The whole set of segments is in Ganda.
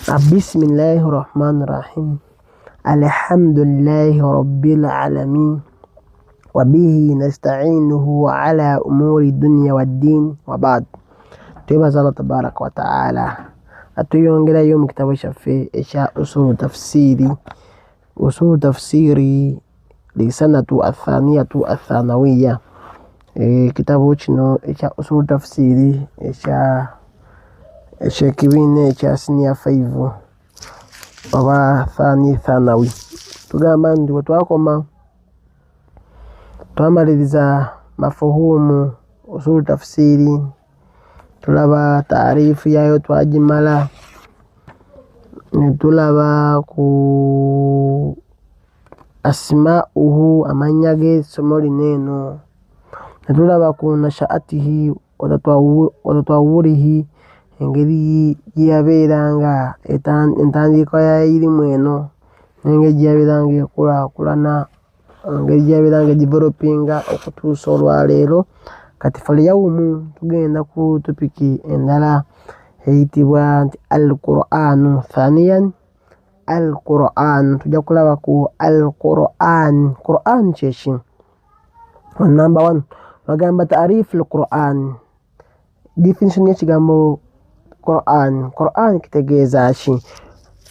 بسم الله الرحمن الرحيم. الحمد لله رب العالمين، وبه نستعينه على أمور الدنيا والدين، وبعد. تبا الله تبارك وتعالى أتيونجلا يوم كتاب شفي إشاء أصول تفسيري لسنة الثانية الثانوية. كتاب وشنو إشاء أصول تفسيري إشاء كبيرة إشاء سنية فايفو وبا ثاني ثانوي. تugamba ndi wetwakoma twamaliriza mafuhumu usul tafsiri, tulaba taarifu yayo twagimala, netulaba ku asma'uhu amanya g'essomo lineno, netulaba ku nashaatihi watatawurihi engeri gyeyabeeranga entandikwa y'irimu eno n'engeri gyeyabeeranga ekulaakulana, engeri gyeyabeeranga edevelopinga okutuusa olwaleero. Kati falyawumu tugenda ku topiki endala eyitibwa nti al-Qur'anu thaniyan. Al-Qur'an tujja kulaba ku al-Qur'an. Qur'an kyeki? Number 1 bagamba taarifu al-Qur'an, definition y'ekigambo Qur'an. Qur'an kitegeeza ki?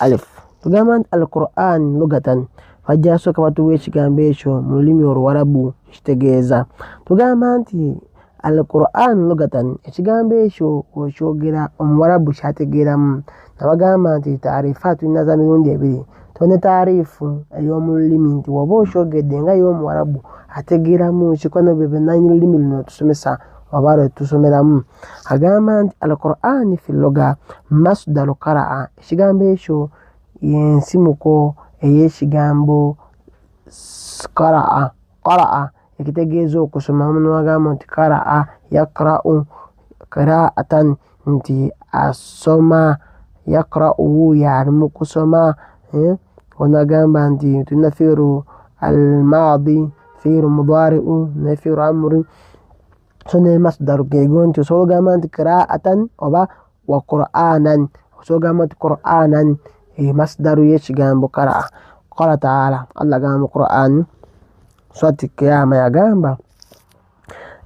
Alif, tugamba nti al-Qur'an lugatan, bajja sooka batuwa ekigambo ekyo mu lulimi Oluwarabu kitegeeza. Tugamba nti al-Qur'an lugatan, ekigambo ekyo okyogera Omuwarabu kyategeeramu. Nabagamba nti taarifa tulina za mirundi ebiri. Tulina taarifu ey'omu lulimi nti woba okyogedde nga y'Omuwarabu ategeeramu kikono bye byonna olulimi luno tusomesa oba lwe tusomeramu. Agamba nti al-Qur'an fi lugha masdaru qara'a, ekigambo ekyo y'ensimuko ey'ekigambo qara'a. Qara'a ekitegeeza okusoma. Muno agamba nti qara'a yaqra'u qira'atan, nti asoma, yaqra'u y'alimu kusoma. Ono agamba nti tulina fi'lu al-maadi, fi'lu mudaari'u ne fi'lu amri. So ne masdaru geego nti osobola ogamba nti qira'atan oba wa qur'anan. Osobola ogamba nti qur'anan masdaru y'ekigambo qara'a. Qala ta'ala, Allah agamba mu Qur'an surati Qiyama yagamba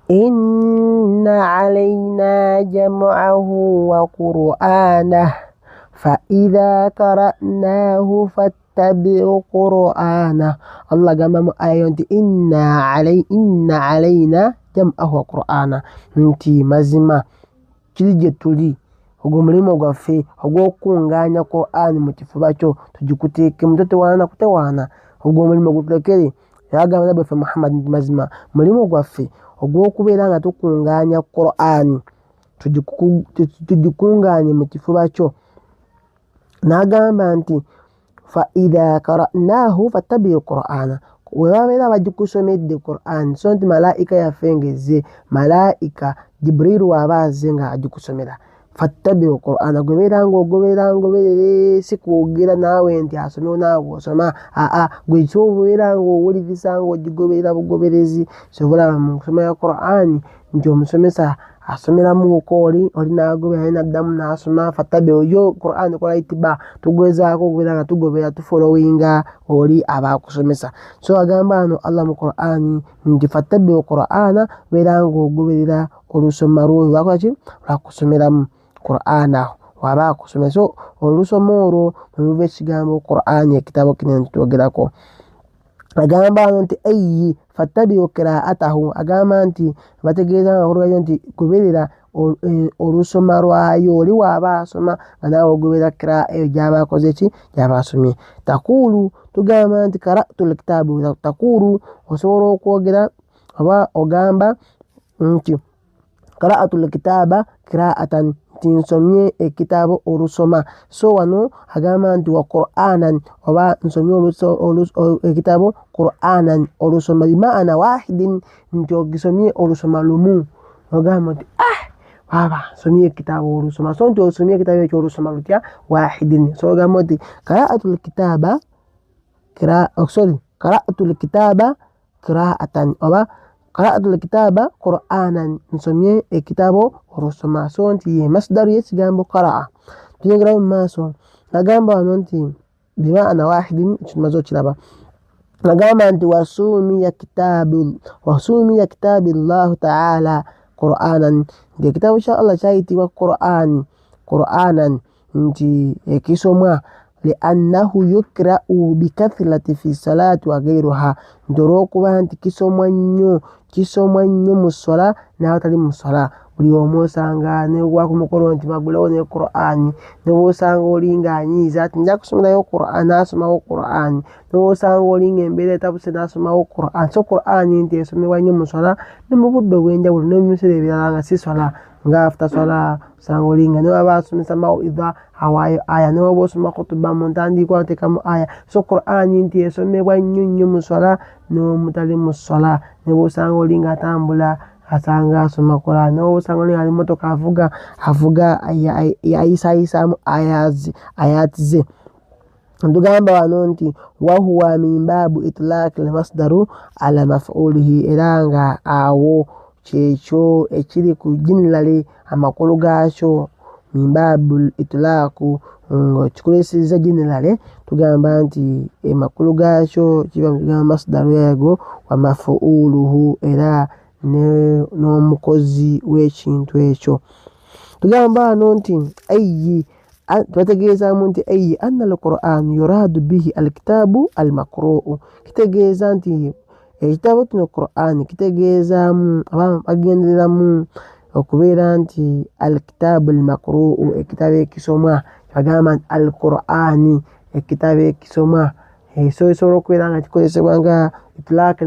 inna alayna jam'ahu wa qur'anah fa idha qara'nahu fattabi' qur'anah. Allah agamba mu aya nti inna alayna jam'ahu wa qur'anah, nti mazima kiri gye tuli ogwo mulimu gwaffe ogw'okukungaanya Qur'an mu kifuba kyo tugikuteekemu, totewaana kutewaana, ogwo mulimu gutulekere. Yagamba nabbi waffe Muhammad nti mazima mulimu gwaffe ogw'okubeera nga tukungaanya Qur'an, tugikungaanye mu kifuba kyo. N'agamba nti fa idha qara'nahu fattabi' qur'ana, we babeera bagikusomedde Qur'an, so nti malaika yaffe ngezze, malaika Jibril waba azze nga agikusomera, fattabi' qur'ana gwe beera ngoberere, si kwogera naawe nti asomewo naawe osoma. Gwe ky'obeera ng'owuliriza ng'ogigoberera bugoberezi. Sobola mu kusoma ya Qur'an nti omusomesa asomeramuuko oli n'agoberera n'addamu n'asoma. Fattabi' yo Qur'an kola itiba, tugezaako okubeera nga tugobera tufolowinga oli aba akusomesa. So agamba ano Allah mu Qur'an nti fattabi' qur'ana, beera ng'ogoberera olusoma lw'oyo lwakusomeramu Qur'an waba akusomesa. So olusoma olwo mwe ekigambo Qur'an, ekitabo kinene kitwogerako. Agamba nti ayyi fattabi' qira'atahu, agamba nti bategeeza nga olwayo nti goberera olusoma lwayo oli waba asoma nga naawe ogoberera qira'a eyo gy'aba akoze ki, gy'aba asomye. Taqulu, tugamba nti qara'tul kitaabu. Taqulu osobola okwogera oba ogamba nti qara'tul kitaaba qira'atan, nti nsomye ekitabo olusoma. So wano agamba nti wa qur'anan, oba nsomye ekitabo qur'anan olusoma, bimaana wahidin, nti ogisomye olusoma lumu. Ogamba nti baba nsomye ekitabo olusoma, so nti osomye ekitabo ekyo olusoma lutya? Wahidin. So ogamba nti qara'tul kitaaba qira'atan oba qara'tul kitaaba qur'anan, nsomye ekitabo olusoma. So nti ye masdaru y'ekigambo qara'a. Tunyongerayo mu maaso agamba wano nti bimaana wahidin ekimaze okiraba agamba nti wasumiya kitabillahu taala qur'anan nti ekitabo kya Allah kyayitibwa qur'anan nti ekisomwa liannahu yukra'u bikathrati fi salati wa ghayriha nti olw'okuba nti kisomwa nnyo mu sola n'awatali mu sola. Buli omu osanga negwa ku mukolo nti bagulewo ne Qur'ani, nebwosanga oli ng'anyiiza ati nja kusomerayo Qur'ani n'asomawo Qur'ani, nebwosanga oli ng'embeera etabuse n'asomawo Qur'ani. So Qur'ani nti esomebwa nnyo mu sola ne mu budde obw'enjawulo ne mu biseera ebirala nga si sola nga after sola osanga oli nga ne baba asomesa mawidha awaayo aya, ne baba osoma kutuba mu ntandikwa oteekamu aya. So Qur'ani nti esomebwa nnyo mu sola n'omutali mu sola. Nebwosanga oli ng'atambula asanga asoma Qur'ani, nebwosanga oli ali mmotoka avuga ayisaamu ayati ze. Tugamba wano nti wahuwa min baabu itlaaqi almasdaru ala maf'ulihi era nga awo kyekyo ekiri ku generally amakulu gaakyo min baabu itlaaqu ng'okikolesezza generally tugamba nti amakulu gaakyo kiba mugamba masdaru yago wa maf'uluhu era n'omukozi w'ekintu ekyo. Tugamba wano nti twategeezaamu nti anna al-Qur'an yuraadu bihi al-kitaabu al-maqru'u, kitegeeza nti ekitabo kino Qur'an kitegeezaamu bagendereramu okubeera nti al-kitaabu al-maqru'u ekitabo ekisomwa bagamba nti al-Qur'ani ekitabo ekisomwa. So esobola okubeera nga kikozesebwa nga itlaaq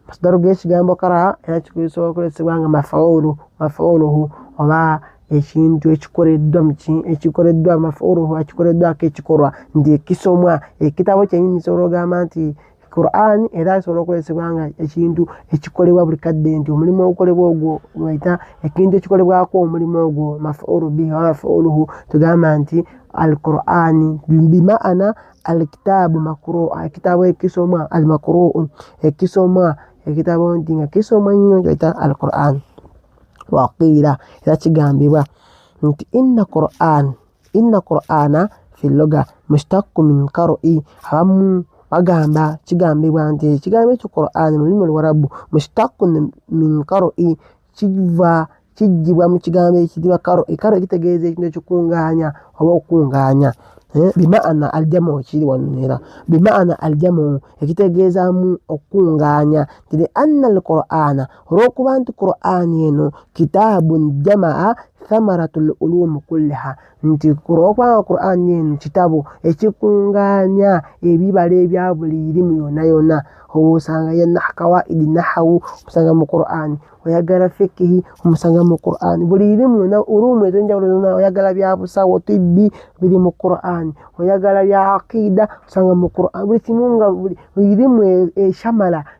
masdaru g'ekigambo qara'a era kisobola okukozesebwa nga maf'uluhu oba ekintu ekikoleddwa maf'uluhu ekikoleddwako ekikolwa nti ekisomwa. Ekitabo kyennyini kisobola okugamba nti Qur'an era kisobola okukozesebwa nga ekintu ekikolebwa buli kadde nti omulimu ogukolebwa ogwo bayita ekintu ekikolebwako omulimu ogwo maf'ulu bihi oba maf'uluhu. Tugamba nti al-Qur'ani bimaana al-kitaabu maqru'u ekitabo ekisomwa al-maqru'u ekisomwa ekitabo nti nga kisomwa nnyo bayita al-Qur'an. Waqiila era kigambibwa nti inna Qur'ana fi lugha mushtaqqu min qar'i. Abamu bagamba kigambibwa nti ekigambo ekyo Qur'an mu lulimi Oluwarabu mushtaqqun min qar'i kijjibwa mu kigambo ekiyitibwa qar'i. Qar'i kitegeeza ekintu ekikungaanya oba okukungaanya bimaana aljamu kiri wano era bimaana aljamu ekitegeezaamu okukungaanya nti anna al-Qur'ana olw'okuba nti Qur'ani eno kitaabun jamaa thamaratul ulum kulliha nti olw'okuba Qur'ani eno kitabo ekikungaanya ebibala ebya buli lirimu yonna. Osanga kawaidi nahawu omusanga mu Qur'ani, oyagala fikihi omusanga mu Qur'ani, buli lirimu yonna ulumu ez'enjawulo zonna, oyagala bya busawo tibbi biri mu Qur'ani, oyagala bya aqida osanga mu Qur'ani. Buli kimu nga buli lirimu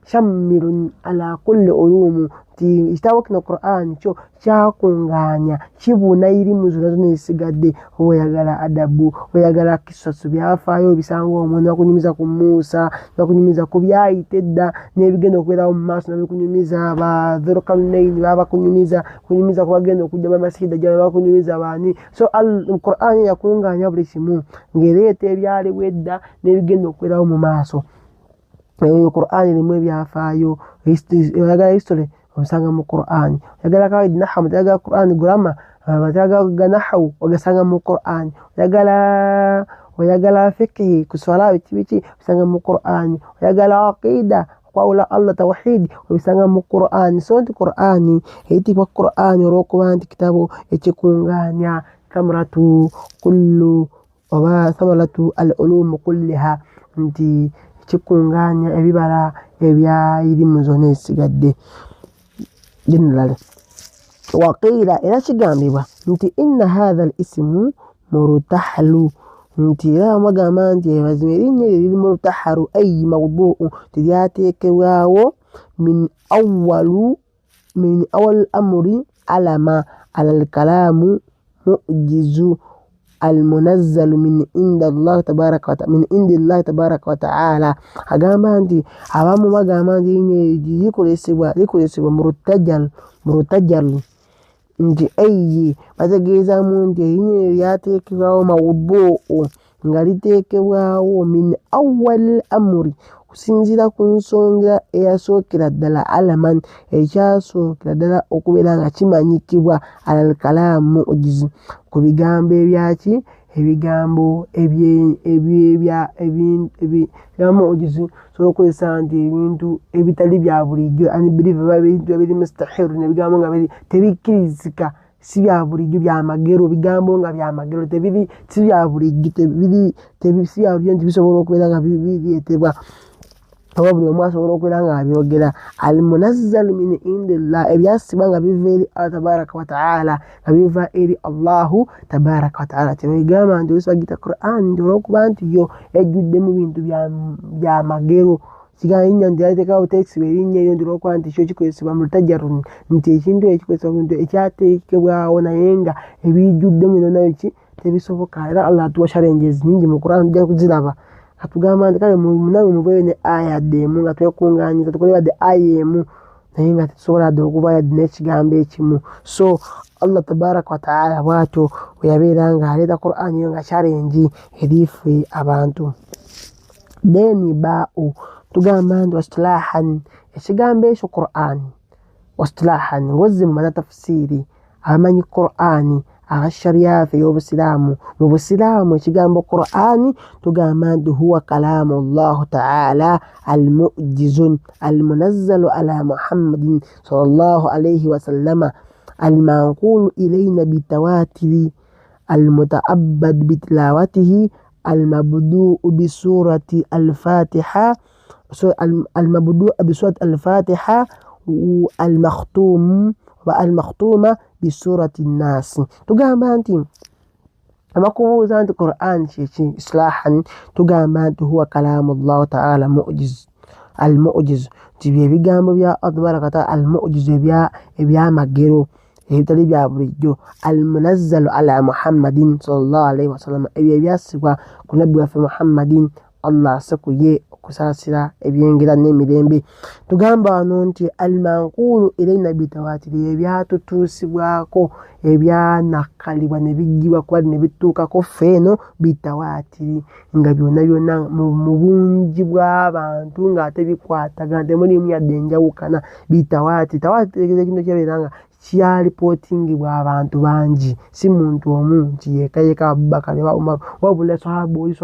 shamilun ala kulli ulumu nti ekitabo kino Qur'ani kyo kyakungaanya kibuna irimu zonna ezisigadde. Oyagala adabu, oyagala kisasu byafaayo bisanga omwo nakunyumiza ku Musa, nakunyumiza ku byayita edda n'ebigenda okubeerawo mu maaso nabikunyumiza ba Dhulqarnaini babakunyumiza ku bagenda okujja bamasihi dajjal babakunyumiza baani. So Qur'ani yakungaanya buli kimu ng'ereeta ebyaliwo edda n'ebigenda okubeerawo mu maaso. Qur'ani erimu ebyafaayo, oyagala history obisanga mu Qur'ani, oyagala kawaidi nahawu oyagala Qur'ani grammar oyagala nahawu ogasanga mu Qur'ani, oyagala fikihi kuswala biki obisanga mu Qur'ani, oyagala aqida kwawula Allah tawhid obisanga mu Qur'ani. So nti Qur'ani eyitibwa Qur'ani olw'okuba nti kitabo ekikungaanya thamaratu al-ulum kulliha nti kikungaanya ebibala ebya irimu zonna ezisigadde generally. Waqiila era kigambibwa nti inna hadha al-ismu murtahalu nti era bagamba nti mazima erinnya eryo liri murtahalu ay mawdu'u tilyateekebwawo min awal amri alama ala al-kalamu mu'jizu al-munazzalu min indillahi tabaraka wa ta'ala. Agamba nti abamu bagamba nti erinnya eryo likolesebwa murtajal nti ayyi bategeezaamu nti erinnya lyateekebwawo mawdu'u nga liteekebwawo min awwal amri okusinziira ku nsonga eyasookera ddala alaman ekyasookera ddala okubeera nga kimanyikibwa alal kalaamu mu'jiz ku bigambo ebyaki ebigambo mu'jiz sobola okukozesa nti ebintu ebitali bya bulijjo unbelievable ebintu ebiri mustahiru n'ebigambo nga tebikkirizika si bya bulijjo bya magero bigambo nga bya magero si bya bulijjo si bya bulijjo nti bisobola okubeera nga bireetebwa oba buli omu asobola okubeera nga abyogera almunazzalu min indillah ebyasibwa nga biva eri Allah tabaraka wa ta'ala nga biva eri Allahu tabaraka wa ta'ala kyebagamba nti oluusi bagiyita Qur'an nti olw'okuba nti yo ejjuddemu bintu bya magero kiga erinnya nti yaliteekawo tekisi erinnya eryo nti olw'okuba nti kyo kikozesebwa multajarun nti ekintu ekikozesebwa ku bintu ekyateekebwawo naye nga ebijjuddemu byonna biki tebisoboka era Allah atuwa challenges nyingi mu Qur'an tujja kuziraba atugamba nti kale munawe muveeyo ne aya ddemu nga twekungaanyiza tukole wadde aya emu naye nga tetusobola dde okuvaayo dde n'ekigambo ekimu so Allah tabaraka wa ta'ala bw'atyo bwe yabeera ng'aleeta Qur'an yo nga challenge eri ffe abantu then baa'u tugamba nti wasilahan ekigambo ekyo Qur'an wasilahan ng'ozze mu mana tafsiiri abamanyi Qur'an abashariya y'obusiraamu mu busiraamu ekigambo Qur'an tugamba nti huwa kalaamu Allah ta'ala al-mu'jizun al-munazzalu ala Muhammadin sallallahu alayhi wa sallama al-manqulu ilayna bitawatiri al-muta'abbad bitilawatihi al-mabdu'u bisurati al-fatiha al-mabdu'u bisurati al-fatiha al-makhtuma bisurati an-nas tugamba nti amakubuuza nti Qur'an kiki islahan tugamba nti huwa kalaamu Allah ta'ala al-mu'jiz nti byebigambo bya Allah tabaraka wa ta'ala al-mu'jiz ebyamagero ebitali bya bulijjo al-munazzalu ala Muhammadin sallallahu alayhi wa sallam ebyo ebyasibwa ku nabbi waffe Muhammadin Allah asekuye okusaasira ebyengera n'emirembe tugamba wano nti al-manqulu ilayna bitawatiri ebyatutuusibwako ebyanakkalibwa ne bijjibwa kuba ne bituukako ffeeno bitawatiri nga byonna mu bungi bw'abantu ng'ate bikwatagana temulimu yadde enjawukana bitawatiri tawatiri ekintu kyabeera nga kyalipootingibwa abantu bangi si muntu omu nti yeka Abubakar wa Umar wabula sahaba buli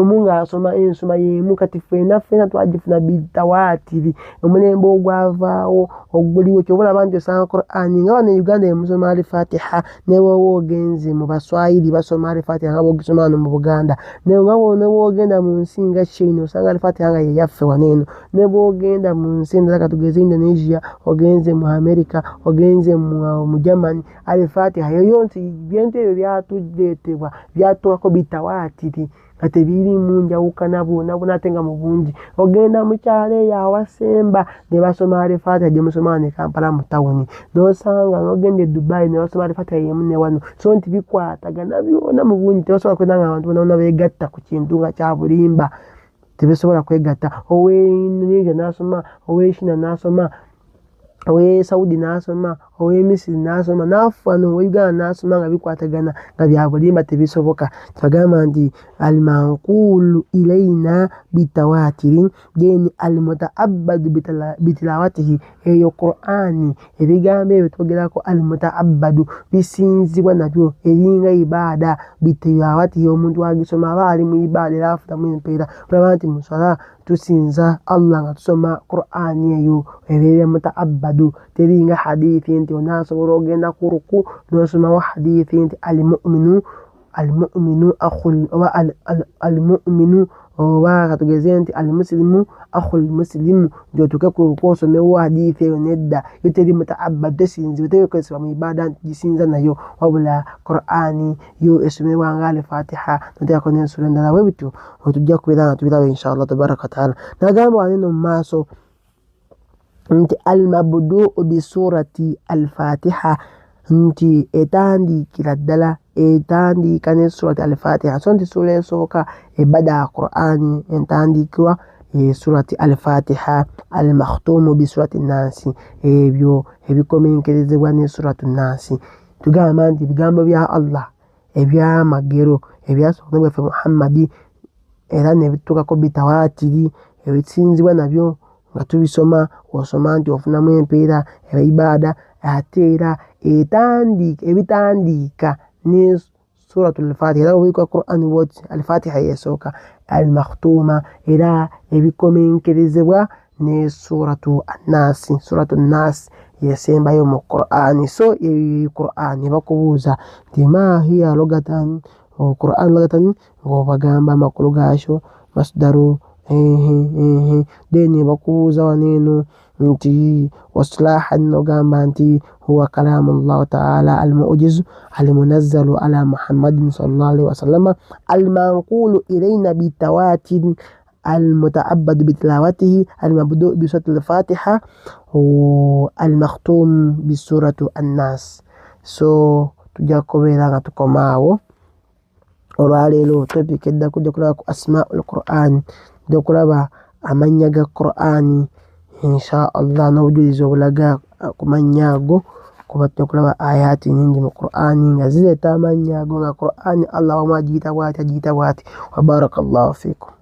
omu ng'asoma ensoma y'emu kati ffenna twagifuna bitawatiri omulembe ogwavaawo oguliwo kyobola bantu osanga Qur'an nga wano Uganda emusoma al-Fatiha ne wowe ogenze mu Baswahili basoma al-Fatiha nga bogisoma wano mu Buganda ne bw'ogenda mu nsi nga China osanga al-Fatiha nga yeyaffe wano eno ne bw'ogenda mu nsi endala katugeze Indonesia ogenze mu America ogenze mu Germany al-Fatiha yoyo nti bintu ebyo byatuleetebwa byatuwako bitawatiri nga tebirimu njawukana bwonna ate nga mu bungi ogenda mu kyalo eyo awasemba ne basoma al-Fatiha gye musoma ne Kampala mu tawuni n'osanga n'ogenda e Dubai ne basoma al-Fatiha yemu ne wano so nti bikwatagana byonna mu bungi tebasobola kwenda nga abantu bonna beegatta ku kintu nga kya bulimba tebasobola kwegatta ow'Indonesia n'asoma ow'Echina n'asoma owe Saudi n'asoma owe Misiri n'asoma n'afaana owe Uganda n'asoma nga bikwatagana nga bya bulimba tebisoboka tubagamba nti al-manqulu ilayna bitawatiri then al-muta'abbadu bitilawatihi eyo Qur'ani ebigambo ebyo twogerako al-muta'abbadu bisinzibwa nabyo eringa ibaada bitilawatihi omuntu agisoma aba ali mu ibaada era afutamu empeera olaba nti musala tusinza Allah nga tusoma Qur'ani eyo ebeera muta'abbadu teringa hadithi nti onasobola ogenda ku ruku n'osomawo hadithi nti al-mu'minu akhul oba al-mu'minu oba katugeze nti al-muslimu akhul muslimu njotuke ku ruku osomewo hadithi eyo nedda yo teri muta'abbadu tesinzibwa teyokozesebwa mu ibaada nti gisinza nayo wabula Qur'ani yo esomebwa nga al-Fatiha noteekako n'ensura endala bwe bityo tujja kubeera nga tubiraba inshallah tabaraka wa ta'ala nagamba waneno mu maaso nti al-mabdu'u bisurati al-Fatiha nti etandikira ddala etandika ne surati al-Fatiha so nti sura esooka ebada Qur'ani entandikirwa surati al-Fatiha al-makhtumu bi surati an-Nas ebyo ebikomenkerezebwa ne suratu an-Nas tugamba nti bigambo bya Allah ebyamagero ebyasooka bwaffe Muhammadi era ne bitukako bitawatiri ebisinzibwa nabyo nga tubisoma osoma nti ofunamu empeera ibada ate era ebitandiika ne suratul Fatiha era wika Quran wot al-Fatiha yesooka al-makhtuma era ebikomenkerezebwa ne suratu an-Nas yesembayo mu Quran. So Quran bakubuuza nti ma hiya lugatan Quran lugatan ng'obagamba amakulu gaakyo masdaru deni bakubuuza waneno nti waslahan ogamba nti huwa kalamu Allah ta'ala al-mu'jiz al-munazzalu ala Muhammadin sallallahu alaihi wasallam al-manqulu ilayna bitawatir المتعبد بتلاوته المبدوء بسورة الفاتحة والمختوم بسورة الناس. So tujja kubeera nga tukomaawo olwaleero topic edda kujja kulaba ku asma'ul Qur'an tujja kulaba amannya ga Qur'ani insha Allah n'obujulizi obulaga ku mannya ago kuba tujja kulaba ayati nyingi mu Qur'ani nga zireeta amannya ago nga Qur'ani Allah wamu agiyita bw'ati wa barakallahu fiikum.